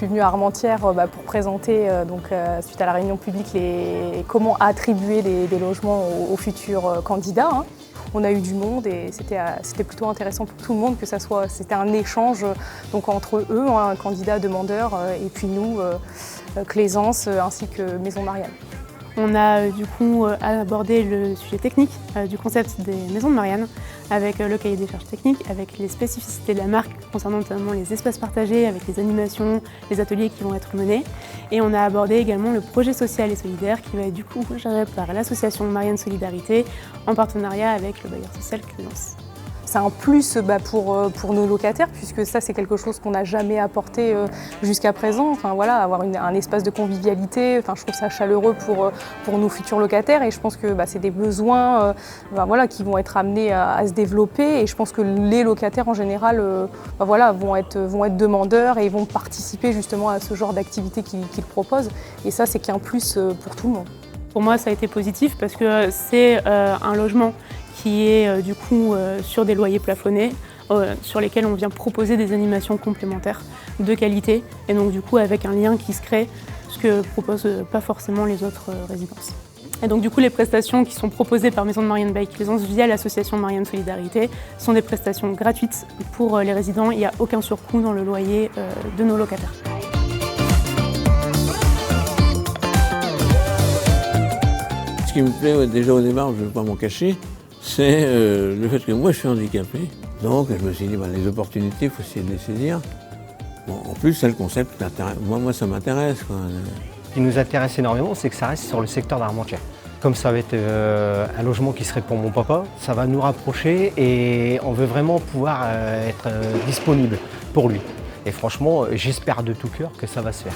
suis venue à Armentières pour présenter, suite à la réunion publique, comment attribuer des logements aux futurs candidats. Hein. On a eu du monde et c'était plutôt intéressant pour tout le monde que c'était un échange donc, entre eux, hein, candidats, demandeurs, et puis nous, Claisance ainsi que Maison Marianne. On a du coup abordé le sujet technique du concept des Maisons de Marianne avec le cahier des charges techniques, avec les spécificités de la marque concernant notamment les espaces partagés, avec les animations, les ateliers qui vont être menés. Et on a abordé également le projet social et solidaire qui va être du coup géré par l'association Marianne Solidarité en partenariat avec le bailleur social Claisance. C'est un plus pour nos locataires puisque ça c'est quelque chose qu'on n'a jamais apporté jusqu'à présent. Enfin, voilà, avoir un espace de convivialité, enfin, je trouve ça chaleureux pour nos futurs locataires et je pense que c'est des besoins voilà, qui vont être amenés à se développer et je pense que les locataires en général voilà, vont être demandeurs et vont participer justement à ce genre d'activité qu'ils proposent et ça c'est qu'un plus pour tout le monde. Pour moi ça a été positif parce que c'est un logement qui est du coup sur des loyers plafonnés, sur lesquels on vient proposer des animations complémentaires de qualité et donc du coup avec un lien qui se crée, ce que proposent pas forcément les autres résidences. Et donc du coup les prestations qui sont proposées par Maison de Marianne by Claisance via l'association Marianne Solidarité sont des prestations gratuites pour les résidents, il n'y a aucun surcoût dans le loyer de nos locataires. Ce qui me plaît déjà au départ, je ne vais pas m'en cacher, c'est le fait que moi je suis handicapé. Donc je me suis dit, les opportunités, il faut essayer de les saisir. Bon, en plus, c'est le concept, moi ça m'intéresse. Ce qui nous intéresse énormément, c'est que ça reste sur le secteur d'Armentières. Comme ça va être un logement qui serait pour mon papa, ça va nous rapprocher et on veut vraiment pouvoir être disponible pour lui. Et franchement, j'espère de tout cœur que ça va se faire.